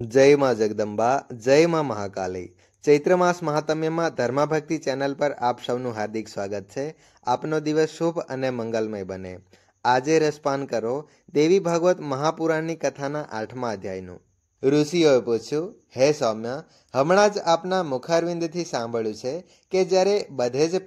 जय माँ जगदंबा जय माँ महाकाली। चैत्र मास महात्म्यમાં ધર્માભક્તિ ચેનલ પર આપ સૌનું હાર્દિક સ્વાગત છે। આપનો દિવસ શુભ અને મંગલમય બને। આજે રસપાન કરો દેવી ભાગવત મહાપુરાણની કથાના 8મા અધ્યાયનું। ઋષિઓએ પૂછ્યું, હે સૌમ્ય, હમણાં જ આપના મુખારવિંદથી સાંભળ્યું છે કે જ્યારે બધે જ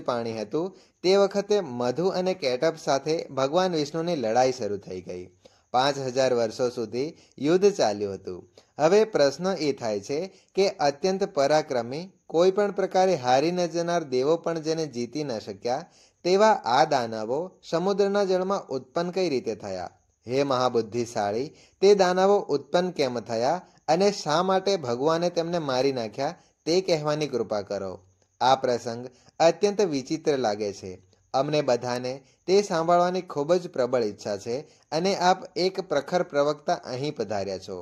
પાણી હતું તે વખતે મધુ અને કેટપ સાથે ભગવાન વિષ્ણુની લડાઈ શરૂ થઈ ગઈ। 5000 વર્ષો સુધી યુદ્ધ ચાલ્યું હતું। હવે પ્રશ્ન એ થાય છે કે અત્યંત પરાક્રમી કોઈ પણ પ્રકારે હારી ન જનાર દેવો પણ જેને જીતી ન શક્યા તેવા આ દાનવો સમુદ્રના જળમાં ઉત્પન્ન કઈ રીતે થયા? હે મહાબુદ્ધિશાળી, તે દાનવો ઉત્પન્ન કેમ થયા અને શા માટે ભગવાને તેમને મારી નાખ્યા તે કહેવાની કૃપા કરો। આ પ્રસંગ અત્યંત વિચિત્ર લાગે છે। અમને બધાને તે સાંભળવાની ખૂબ જ પ્રબળ ઈચ્છા છે અને આપ એક પ્રખર પ્રવક્તા અહીં પધાર્યા છો।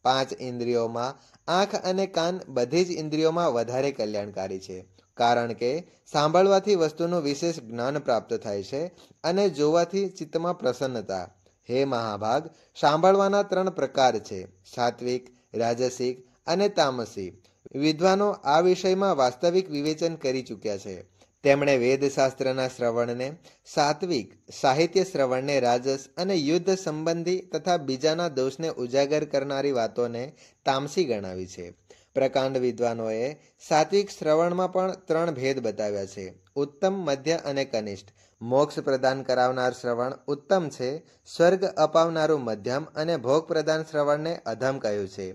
5 ઇન્દ્રિયોમાં આંખ અને કાન બધી જ ઇન્દ્રિયોમાં વધારે કલ્યાણકારી છે, કારણ કે સાંભળવાથી વસ્તુનું વિશેષ જ્ઞાન પ્રાપ્ત થાય છે અને જોવાથી ચિત્તમાં પ્રસન્નતા। હે મહાભાગ, સાંભળવાના 3 પ્રકાર છે, સાત્વિક, રાજસિક અને તામસી। વિદ્વાનો આ વિષયમાં વાસ્તવિક વિવેચન કરી ચૂક્યા છે। તેમણે વેદશાસ્ત્રના શ્રવણને સાત્વિક, સાહિત્ય શ્રવણને રાજસ અને યુદ્ધ સંબંધી તથા બીજાના દોષને ઉજાગર કરનારી વાતોને તામસી ગણાવી છે। પ્રકાંડ વિદ્વાનોએ સાત્વિક શ્રવણમાં પણ 3 ભેદ બતાવ્યા છે, ઉત્તમ, મધ્ય અને કનિષ્ઠ। મોક્ષ પ્રદાન કરાવનાર શ્રવણ ઉત્તમ છે, સ્વર્ગ અપાવનારું મધ્યમ અને ભોગ પ્રદાન શ્રવણને અધમ કહ્યું છે।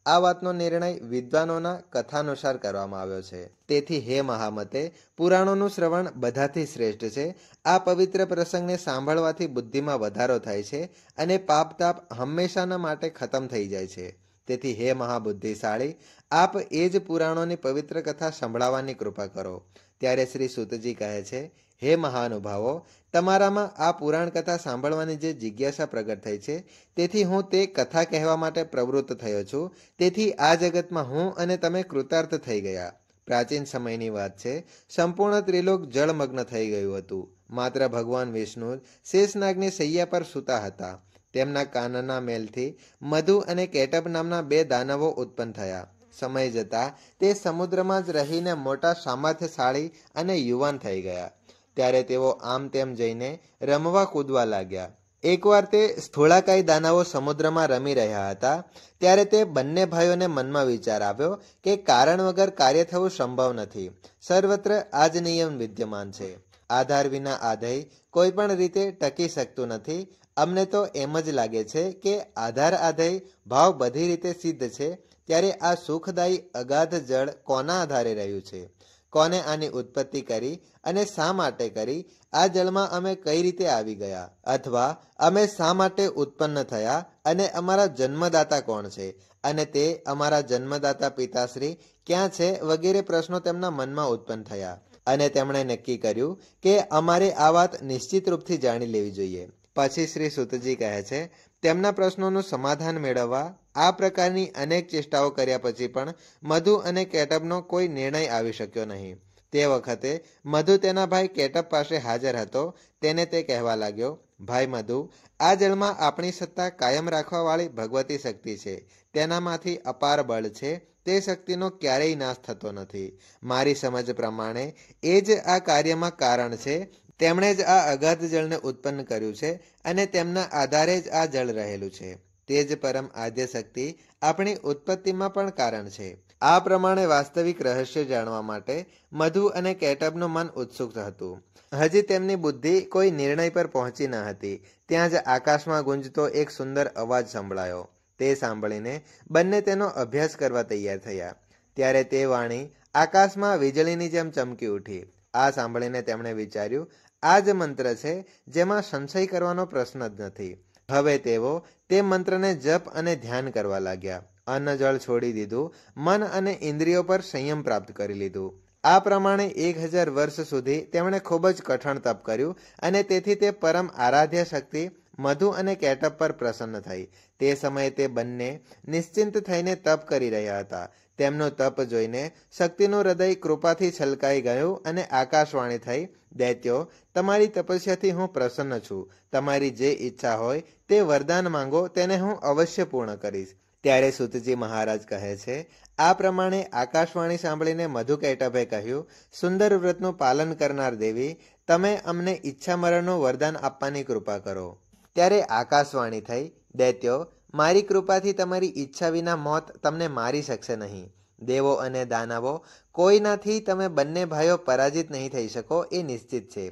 આ વાતનો નિર્ણય વિદ્વાનોના કથાનુસાર કરવામાં આવ્યો છે। તેથી હે મહામતે, પુરાણોનું શ્રવણ બધાથી શ્રેષ્ઠ છે। આ પવિત્ર પ્રસંગને સાંભળવાથી બુદ્ધિમાં વધારો થાય છે અને પાપ તાપ હંમેશાના માટે ખતમ થઈ જાય છે। તેથી હે મહાબુદ્ધિશાળી, આપ એ જ પુરાણોની પવિત્ર કથા સંભળાવવાની કૃપા કરો। ત્યારે શ્રી સૂતજી કહે છે, હે મહાનુભાવો, તમારામાં આ પુરાણ કથા સાંભળવાની જે જિજ્ઞાસા પ્રગટ થઈ છે તેથી હું તે કથા કહેવા માટે પ્રવૃત્ત થયો છું। તેથી આ જગતમાં હું અને તમે કૃતાર્થ થઈ ગયા। પ્રાચીન સમયની વાત છે, સંપૂર્ણ ત્રિલોક જળમગ્ન થઈ ગયું હતું। માત્ર ભગવાન વિષ્ણુ શેષનાગની શૈયા પર સૂતા હતા। તેમના કાનના મેલથી મધુ અને કેટપ નામના 2 દાનવો ઉત્પન્ન થયા। સમય જતાં તે સમુદ્રમાં જ રહીને મોટા સામર્થ્યશાળી અને યુવાન થઈ ગયા। ત્યારે તેઓ આમ તેમ જઈને રમવા કૂદવા લાગ્યા। એકવાર તે સ્થૂળાકાય દાનવો સમુદ્રમાં રમી રહ્યા હતા ત્યારે તે બંને ભાઈઓને મનમાં વિચાર આવ્યો કે કારણ વગર કાર્ય થવું સંભવ નથી। સર્વત્ર આ જ નિયમ વિદ્યમાન છે, આધાર વિના આધેય કોઈ પણ રીતે ટકી શકતું નથી। અમને તો એમ જ લાગે છે કે આધાર આધેય ભાવ બધી રીતે સિદ્ધ છે, ત્યારે આ સુખદાયી અગાધ જળ કોના આધારે રહ્યું છે? કોને આની ઉત્પત્તિ કરી અને શા માટે કરી? આ જળમાં અમે કઈ રીતે આવી ગયા? અથવા અમે શા માટે ઉત્પન્ન થયા અને અમારા જન્મદાતા કોણ છે અને તે અમારા જન્મદાતા પિતાશ્રી ક્યાં છે વગેરે પ્રશ્નો તેમના મનમાં ઉત્પન્ન થયા અને તેમણે નક્કી કર્યું કે અમારે આ વાત નિશ્ચિત રૂપથી જાણી લેવી જોઈએ। પછી શ્રી સૂતજી કહે છે, તેમના પ્રશ્નોનું સમાધાન મેળવવા આ પ્રકારની અનેક ચેષ્ટાઓ કર્યા પછી પણ મધુ અને કેટપનો કોઈ નિર્ણય આવી શક્યો નહીં। તે વખતે મધુ તેના ભાઈ કેટપ પાસે હાજર હતો। તેને તે કહેવા લાગ્યો, ભાઈ મધુ, આ જળમાં આપણી સત્તા કાયમ રાખવા વાળી ભગવતી શક્તિ છે, તેનામાંથી અપાર બળ છે, તે શક્તિનો ક્યારેય નાશ થતો નથી। મારી સમજ પ્રમાણે એ જ આ કાર્યમાં કારણ છે। તેમણે જ આ અગાધ જળને ઉત્પન્ન કર્યું છે અને તેમના આધારે જ આ જળ રહેલું છે। તે જ પરમ આદ્ય શક્તિ આપણી ઉત્પત્તિમાં પણ કારણ છે। આ પ્રમાણે વાસ્તવિક રહસ્ય જાણવા માટે મધુ અને કેટપનું મન ઉત્સુક હતું। હજી તેમની બુદ્ધિ કોઈ નિર્ણય પર પહોંચી ન હતી। ત્યાં જ આકાશમાં ગુંજતો એક સુંદર અવાજ સંભળાયો। તે સાંભળીને બંને તેનો અભ્યાસ કરવા તૈયાર થયા। ત્યારે તે વાણી આકાશમાં વીજળીની જેમ ચમકી ઉઠી। આ સાંભળીને તેમણે વિચાર્યું, આ જ મંત્ર છે જેમાં સંશય કરવાનો પ્રશ્ન જ નથી। હવે તેઓ તે મંત્રને જપ અને ધ્યાન કરવા લાગ્યા। અન્ન જળ છોડી દીધું, મન અને ઇન્દ્રિયો પર સંયમ પ્રાપ્ત કરી લીધું। આ પ્રમાણે 1000 વર્ષ સુધી તેમણે ખૂબ જ કઠણ તપ કર્યું અને તેથી તે પરમ આરાધ્ય શક્તિ મધુ અને કેટપ પર પ્રસન્ન થઈ। તે સમયે તે બંને નિશ્ચિંત થઈને તપ કરી રહ્યા હતા। તેમનું તપ જોઈને શક્તિનું હૃદય કૃપાથી છલકાઈ ગયું અને આકાશવાણી થઈ, દૈત્યો, તમારી તપસ્યાથી હું પ્રસન્ન છું। તમારી જે ઈચ્છા હોય તે વરદાન માંગો, તેને હું અવશ્ય પૂર્ણ કરીશ। ત્યારે સૂતજી મહારાજ કહે છે, આ પ્રમાણે આકાશવાણી સાંભળીને મધુ કૈટભે કહ્યું, સુંદર વ્રતનું પાલન કરનાર દેવી, તમે અમને ઈચ્છા મરણનું વરદાન આપવાની કૃપા કરો. ત્યારે આકાશવાણી થઈ, દૈત્યો, મારી કૃપાથી તમારી ઈચ્છા વિના મોત તમને મારી શકશે નહીં. દેવો અને દાનવો કોઈનાથી તમે બંને ભાઈઓ પરાજિત નહીં થઈ શકો એ નિશ્ચિત છે.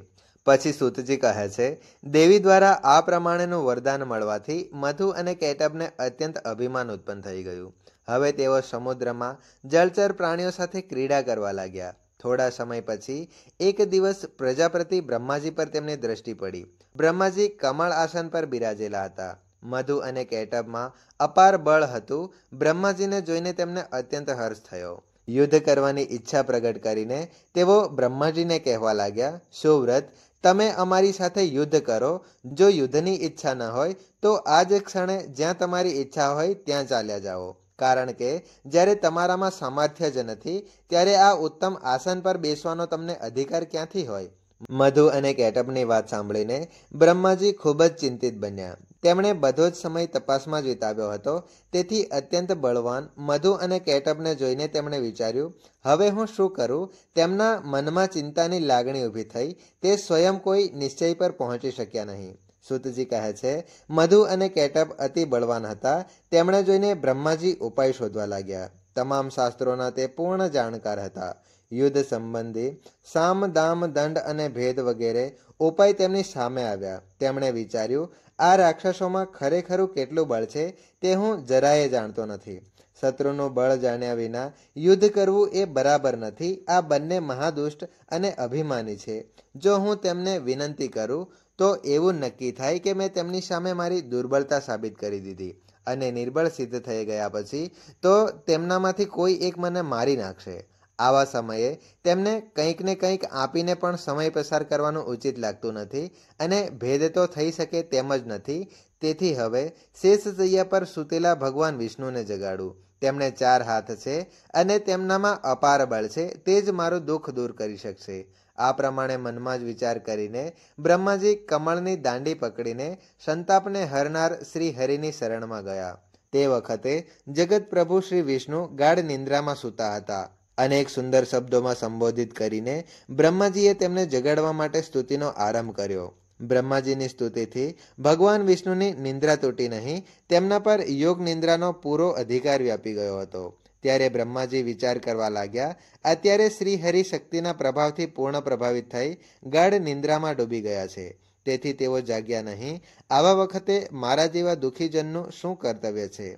પછી સૂતજી કહે છે, દેવી દ્વારા આ પ્રમાણેનું વરદાન મળવાથી મધુ અને કૈટભને અત્યંત અભિમાન ઉત્પન્ન થઈ ગયું. હવે તેઓ સમુદ્રમાં જળચર પ્રાણીઓ સાથે ક્રીડા કરવા લાગ્યા. થોડા સમય પછી એક દિવસ પ્રજાપતિ બ્રહ્માજી પર તેમની દ્રષ્ટિ પડી. બ્રહ્માજી કમળ આસન પર બિરાજેલા હતા. મધુ અને કૈટભમાં અપાર બળ હતું. બ્રહ્માજીને જોઈને તેમને અત્યંત હર્ષ થયો. યુદ્ધ કરવાની ઈચ્છા પ્રગટ કરીને તેઓ બ્રહ્માજીને કહેવા લાગ્યા, સુવ્રત, તમે અમારી સાથે યુદ્ધ કરો. જો યુદ્ધની ઈચ્છા ન હોય તો આ જ ક્ષણે જ્યાં તમારી ઈચ્છા હોય ત્યાં ચાલ્યા જાઓ. કારણ કે જ્યારે તમારામાં સામર્થ્ય જ નથી ત્યારે આ ઉત્તમ આસન પર બેસવાનો તમને અધિકાર ક્યાંથી હોય? મધુ અને કૈટભની વાત સાંભળીને બ્રહ્માજી ખૂબ જ ચિંતિત બન્યા. તેમણે બધો જ સમય તપાસમાં જ વિતાવ્યો હતો. તેથી અત્યંત બળવાન મધુ અને કૈટભને જોઈને તેમણે વિચાર્યું, હવે હું શું કરું? તેમના મનમાં ચિંતાની લાગણી ઊભી થઈ. તે સ્વયં કોઈ નિશ્ચય પર પહોંચી શક્યા નહીં. સૂતજી કહે છે, મધુ અને કૈટભ અતિ બળવાન હતા. તેમણે જોઈને બ્રહ્માજી ઉપાય શોધવા લાગ્યા. તમામ શાસ્ત્રોના તે પૂર્ણ જાણકાર હતા. યુદ્ધ સંબંધી સામ, દામ, દંડ અને ભેદ વગેરે ઉપાય તેમની સામે આવ્યા. તેમણે વિચાર્યું, આ રાક્ષસોમાં ખરેખરું કેટલું બળ છે તે હું જરાય જાણતો નથી. શત્રુનું બળ જાણ્યા વિના યુદ્ધ કરવું એ બરાબર નથી. આ બંને મહાદુષ્ટ અને અભિમાની છે. જો હું તેમને વિનંતી કરું તો એવું નક્કી થાય કે મેં તેમની સામે મારી દુર્બળતા સાબિત કરી દીધી અને નિર્બળ સિદ્ધ થઈ ગયા પછી તો તેમનામાંથી કોઈ એક મને મારી નાખશે. આવા સમયે તેમને કંઈક ને કંઈક આપીને પણ સમય પસાર કરવાનું ઉચિત લાગતું નથી અને ભેદ તો થઈ શકે તેમ જ નથી. તેથી હવે શેષશૈયા પર સૂતેલા ભગવાન વિષ્ણુને જગાડું. તેમણે 4 હાથ છે અને તેમનામાં અપાર બળ છે. તે જ મારું દુઃખ દૂર કરી શકશે. આ પ્રમાણે મનમાં જ વિચાર કરીને બ્રહ્માજી કમળની દાંડી પકડીને સંતાપને હરનાર શ્રી હરિની શરણમાં ગયા. તે વખતે જગત પ્રભુ શ્રી વિષ્ણુ ગાઢ નિંદ્રામાં સૂતા હતા. અનેક સુંદર શબ્દોમાં સંબોધિત કરીને બ્રહ્માજીએ તેમને જગાડવા માટે સ્તુતિનો આરંભ કર્યો. બ્રહ્માજીની સ્તુતિથી ભગવાન વિષ્ણુની નિંદ્રા તૂટી નહીં, તેમના પર યોગ નિંદ્રાનો પૂરો અધિકાર વ્યાપી ગયો હતો. ત્યારે બ્રહ્માજી વિચાર કરવા લાગ્યા, અત્યારે શ્રી હરિ શક્તિના પ્રભાવથી પૂર્ણ પ્રભાવિત થઈ ગાઢ નિંદ્રામાં ડૂબી ગયા છે. તેથી તેઓ જાગ્યા નહીં. આવા વખતે મારા જેવા દુઃખીજનનું શું કર્તવ્ય છે?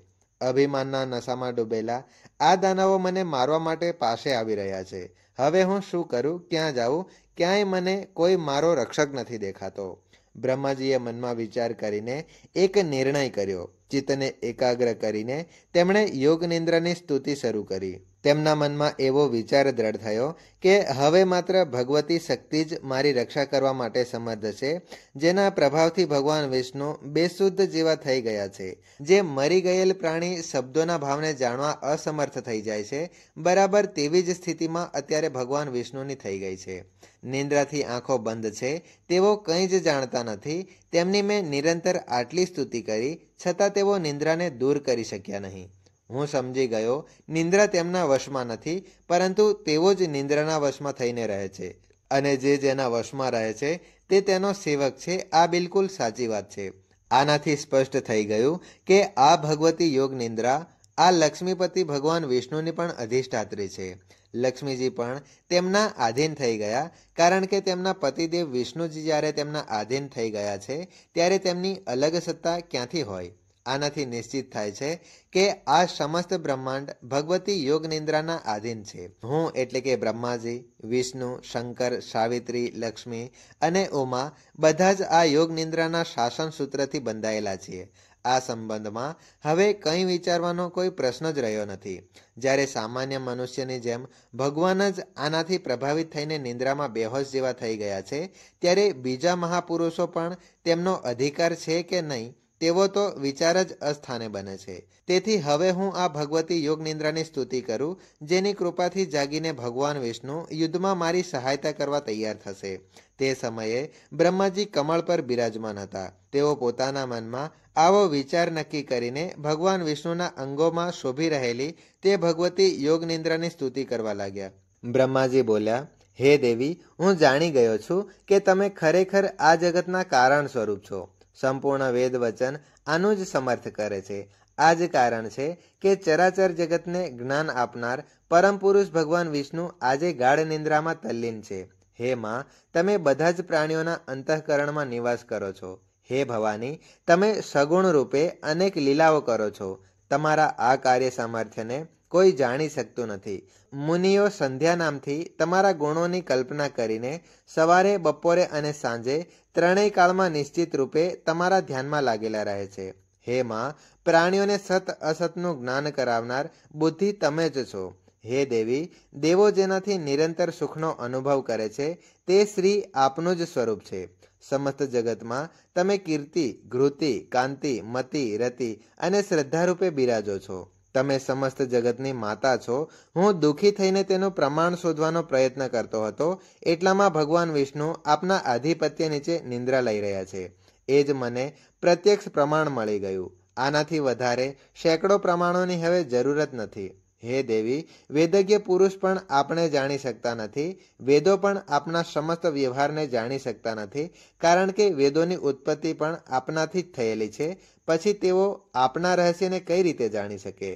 અભિમાનના નશામાં ડૂબેલા આ દાનવો મને મારવા માટે પાસે આવી રહ્યા છે. હવે હું શું કરું? ક્યાં જાઉં? ક્યાંય મને કોઈ મારો રક્ષક નથી દેખાતો. બ્રહ્માજીએ મનમાં વિચાર કરીને એક નિર્ણય કર્યો. ચિત્તને એકાગ્ર કરીને તેમણે યોગ નિંદ્રાની સ્તુતિ શરૂ કરી. તેમના મનમાં એવો વિચાર દ્રઢ થયો કે હવે માત્ર ભગવતી શક્તિ જ મારી રક્ષા કરવા માટે સમર્થ છે. જેના પ્રભાવથી ભગવાન વિષ્ણુ બેશુદ્ધ જેવા થઈ ગયા છે. જે મરી ગયેલ પ્રાણી શબ્દોના ભાવને જાણવા અસમર્થ થઈ જાય છે, બરાબર તેવી જ સ્થિતિમાં અત્યારે ભગવાન વિષ્ણુની થઈ ગઈ છે. નિંદ્રાથી આંખો બંધ છે, તેઓ કંઈ જ જાણતા નથી. તેમની મેં નિરંતર આટલી સ્તુતિ કરી છતાં તેઓ નિંદ્રાને દૂર કરી શક્યા નહીં. હું સમજી ગયો, નિંદ્રા તેમના વશમાં નથી, પરંતુ તેઓ જ નિંદ્રાના વશમાં થઈને રહે છે અને જે જેના વશમાં રહે છે તે તેનો સેવક છે. આ બિલકુલ સાચી વાત છે. આનાથી સ્પષ્ટ થઈ ગયું કે આ ભગવતી યોગ નિંદ્રા આ લક્ષ્મીપતિ ભગવાન વિષ્ણુની પણ અધિષ્ઠાત્રી છે. લક્ષ્મીજી પણ તેમના આધીન થઈ ગયા, કારણ કે તેમના પતિદેવ વિષ્ણુજી જ્યારે તેમના આધીન થઈ ગયા છે ત્યારે તેમની અલગ સત્તા ક્યાંથી હોય? આનાથી નિશ્ચિત થાય છે કે આ સમસ્ત બ્રહ્માંડ ભગવતી યોગ નિંદ્રાના આધીન છે. હું એટલે કે બ્રહ્માજી, વિષ્ણુ, શંકર, સાવિત્રી, લક્ષ્મી અને ઉમા બધા જ આ યોગ નિંદ્રાના શાસન સૂત્રથી બંધાયેલા છીએ. આ સંબંધમાં હવે કંઈ વિચારવાનો કોઈ પ્રશ્ન જ રહ્યો નથી. જ્યારે સામાન્ય મનુષ્યની જેમ ભગવાન જ આનાથી પ્રભાવિત થઈને નિંદ્રામાં બેહોશ જેવા થઈ ગયા છે, ત્યારે બીજા મહાપુરુષો પણ તેમનો અધિકાર છે કે નહીં તેવો તો વિચાર જ અસ્થાને બને છે. તેથી હવે હું આ ભગવતી યોગ નિદ્રાની સ્તુતિ કરું, જેની કૃપાથી જાગીને ભગવાન વિષ્ણુ યુદ્ધમાં મારી સહાયતા કરવા તૈયાર થશે. તે સમયે બ્રહ્માજી કમળ પર બિરાજમાન હતા. તેઓ પોતાના મનમાં આવો વિચાર નક્કી કરીને ભગવાન વિષ્ણુના અંગોમાં શોભી રહેલી તે ભગવતી યોગ નિદ્રાની સ્તુતિ કરવા લાગ્યા. બ્રહ્માજી બોલ્યા, હે દેવી, હું જાણી ગયો છું કે તમે ખરેખર આ જગતના કારણ સ્વરૂપ છો. સંપૂર્ણ વેદ વચન આનું જ સમર્થ કરે છે. આ જ કારણ છે કે ચરાચર જગતને જ્ઞાન આપનાર પરમ પુરુષ ભગવાન વિષ્ણુ આજે ગાઢ નિંદ્રામાં તલ્લીન છે. હે માં, તમે બધા જ પ્રાણીઓના અંતઃકરણમાં નિવાસ કરો છો. હે ભવાની, તમે સગુણ રૂપે અનેક લીલાઓ કરો છો. તમારા આ કાર્ય સામર્થ્યને કોઈ જાણી શકતું નથી. મુનિઓ સંધ્યા નામથી તમારા ગુણોની કલ્પના કરીને સવારે, બપોરે અને સાંજે ત્રણેય કાળમાં નિશ્ચિત રૂપે તમારા ધ્યાનમાં લાગેલા રહે છે. હે માં, પ્રાણીઓને સત અસતનું જ્ઞાન કરાવનાર બુદ્ધિ તમે જ છો. હે દેવી, દેવો જેનાથી નિરંતર સુખનો અનુભવ કરે છે તે શ્રી આપનું જ સ્વરૂપ છે. સમસ્ત જગતમાં તમે કીર્તિ, ઘૃતિ, કાંતિ, મતિ, રતિ અને શ્રદ્ધા રૂપે બિરાજો છો. તમે સમસ્ત જગતની માતા છો. હું દુઃખી થઈને તેનું પ્રમાણ શોધવાનો પ્રયત્ન કરતો હતો, એટલામાં ભગવાન વિષ્ણુ આપના આધિપત્ય નીચે નિંદ્રા લઈ રહ્યા છે. એ જ મને પ્રત્યક્ષ પ્રમાણ મળી ગયું. આનાથી વધારે સેંકડો પ્રમાણોની હવે જરૂરત નથી. હે દેવી, વેદજ્ઞ પુરુષ પણ આપણે જાણી શકતા નથી. વેદો પણ આપના સમસ્ત વ્યવહારને જાણી શકતા નથી, કારણ કે વેદોની ઉત્પત્તિ પણ આપનાથી જ થયેલી છે. પછી તેઓ આપના રહસ્યને કઈ રીતે જાણી શકે?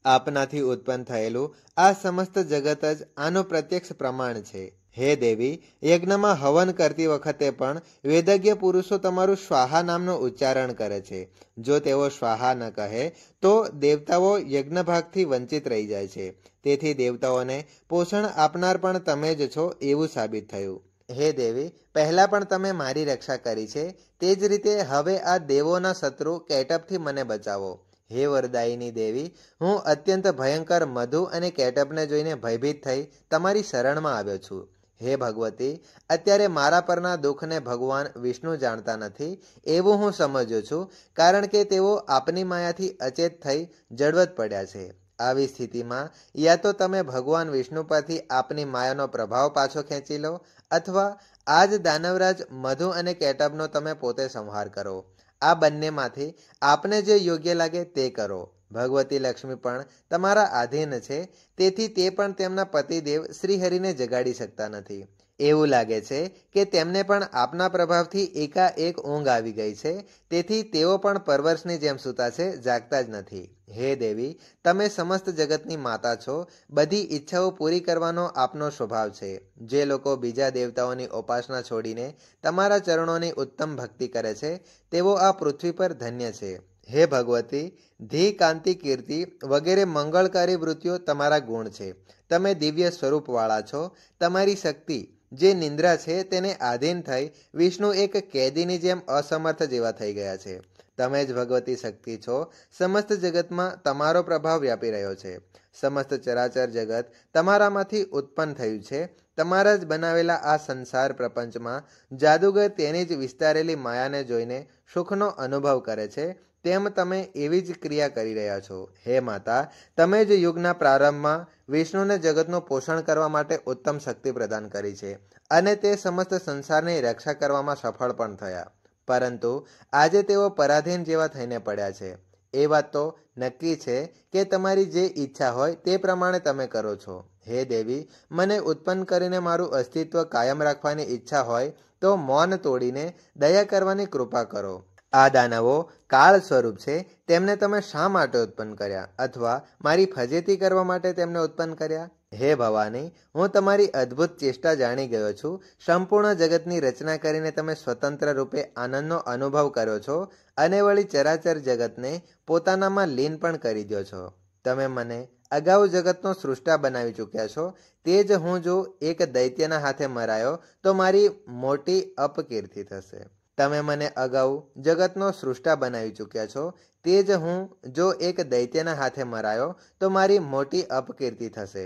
આપનાથી ઉત્પન્ન થયેલું આ સમસ્ત જગત જ આનું પ્રત્યક્ષ પ્રમાણ છે. હે દેવી, યજ્ઞમાં હવન કરતી વખતે પણ વેદજ્ઞ પુરુષો તમારું સ્વાહા નામનું ઉચ્ચારણ કરે છે. જો તેઓ સ્વાહા ન કહે તો દેવતાઓ યજ્ઞભાગથી વંચિત રહી જાય છે. તેથી દેવતાઓને પોષણ આપનાર પણ તમે જ છો એવું સાબિત થયું. હે દેવી, પહેલા પણ તમે મારી રક્ષા કરી છે, તે જ રીતે હવે આ દેવોના શત્રુ કેટબથી મને બચાવો. હે વરદાયિની દેવી, હું અત્યંત ભયંકર મધુ અને કેટબને જોઈને ભયભીત થઈ તમારી શરણમાં આવ્યો છું. હે ભગવતી, અત્યારે મારા પરના દુઃખને ભગવાન વિષ્ણુ જાણતા નથી એવું હું સમજ્યો છું, કારણ કે તેઓ આપની માયાથી અચેત થઈ જડવત પડ્યા છે. આવી સ્થિતિમાં યા તો તમે ભગવાન વિષ્ણુ પરથી આપની માયાનો પ્રભાવ પાછો ખેંચી લો, અથવા આ જ દાનવરાજ મધુ અને કેટબનો તમે પોતે સંહાર કરો. આ બંનેમાંથી આપને જે યોગ્ય લાગે તે કરો. ભગવતી લક્ષ્મી પણ તમારા આધીન છે, તેથી તે પણ તેમના પતિદેવ શ્રીહરિને જગાડી શકતા નથી. એવું લાગે છે કે તેમને પણ આપના પ્રભાવથી એકાએક ઊંઘ આવી ગઈ છે, તેથી તેઓ પણ પરવર્ષની જેમ સૂતા છે, જાગતા જ નથી. હે દેવી, તમે સમસ્ત જગતની માતા છો. બધી ઈચ્છાઓ પૂરી કરવાનો આપનો સ્વભાવ છે. જે લોકો બીજા દેવતાઓની ઉપાસના છોડીને તમારા ચરણોની ઉત્તમ ભક્તિ કરે છે, તેઓ આ પૃથ્વી પર ધન્ય છે. હે ભગવતી, ધી, કાંતિ, કીર્તિ વગેરે મંગળકારી વૃત્તિઓ તમારા ગુણ છે. તમે દિવ્ય સ્વરૂપવાળા છો. તમારી શક્તિ જે નિંદ્રા છે તેને આધીન થઈ વિષ્ણુ એક કેદીની જેમ અસમર્થ જેવા થઈ ગયા છે. તમે જ ભગવતી શક્તિ છો. સમસ્ત જગતમાં તમારો પ્રભાવ વ્યાપી રહ્યો છે. સમસ્ત ચરાચર જગત તમારામાંથી ઉત્પન્ન થયું છે. તમારા જ બનાવેલા આ સંસાર પ્રપંચમાં જાદુગર તેની જ વિસ્તારેલી માયાને જોઈને સુખનો અનુભવ કરે છે, તેમ તમે એવી જ ક્રિયા કરી રહ્યા છો. હે માતા, તમે જ યુગના પ્રારંભમાં વિષ્ણુને જગતનું પોષણ કરવા માટે ઉત્તમ શક્તિ પ્રદાન કરી છે, અને તે સમસ્ત સંસારની રક્ષા કરવામાં સફળ પણ થયા. પરંતુ આજે તેઓ પરાધીન જેવા થઈને પડ્યા છે. એ વાત તો નક્કી છે કે તમારી જે ઈચ્છા હોય તે પ્રમાણે તમે કરો છો. હે દેવી, મને ઉત્પન્ન કરીને મારું અસ્તિત્વ કાયમ રાખવાની ઈચ્છા હોય તો મૌન તોડીને દયા કરવાની કૃપા કરો. આ દાનવો કાળ સ્વરૂપ છે. તેમને તમે શા માટે ઉત્પન્ન કર્યા, અથવા મારી ફજેતી કરવા માટે તેમને ઉત્પન્ન કર્યા? હે ભવાની, હું તમારી અદ્ભુત ચેષ્ટા જાણી ગયો છું. સંપૂર્ણ જગતની રચના કરીને તમે સ્વતંત્ર રૂપે આનંદનો અનુભવ કર્યો છો, અને વળી ચરાચર જગતને પોતાનામાં લીન પણ કરી દો છો. તમે મને અગાઉ જગતનો સૃષ્ટા બનાવી ચૂક્યા છો. તે જ હું જો એક દૈત્યના હાથે મરાયો તો મારી મોટી અપકીર્તિ થશે. તમે મને અગાઉ જગતનો સૃષ્ટા બનાવી ચૂક્યા છો. તે જ હું જો એક દૈત્યના હાથે મરાયો તો મારી મોટી અપકીર્તિ થશે.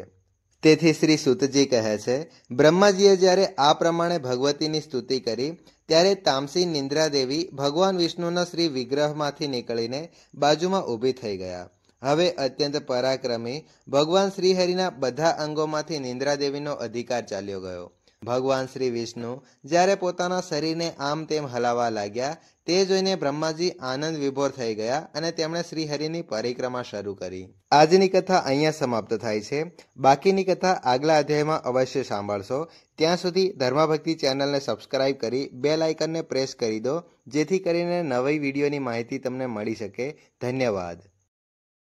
તેથી શ્રી સુતજી કહે છે, બ્રહ્માજીએ જ્યારે આ પ્રમાણે ભગવતીની સ્તુતિ કરી ત્યારે તામસી નિંદ્રા દેવી ભગવાન વિષ્ણુના શ્રી વિગ્રહમાંથી નીકળીને બાજુમાં ઊભી થઈ ગયા. હવે અત્યંત પરાક્રમી ભગવાન શ્રીહરિના બધા અંગોમાંથી નિંદ્રા દેવીનો અધિકાર ચાલ્યો ગયો. ભગવાન શ્રી વિષ્ણુ જ્યારે પોતાના શરીરને આમ તેમ હલાવવા લાગ્યા તે જોઈને બ્રહ્માજી આનંદ વિભોર થઈ ગયા અને તેમણે શ્રીહરિની પરિક્રમા શરૂ કરી. આજની કથા અહીંયા સમાપ્ત થાય છે. બાકીની કથા આગલા અધ્યાયમાં અવશ્ય સાંભળશો. ત્યાં સુધી ધર્મભક્તિ ચેનલને સબસ્ક્રાઇબ કરી બેલ આઇકનને પ્રેસ કરી દો, જેથી કરીને નવી વિડીયોની માહિતી તમને મળી શકે. ધન્યવાદ.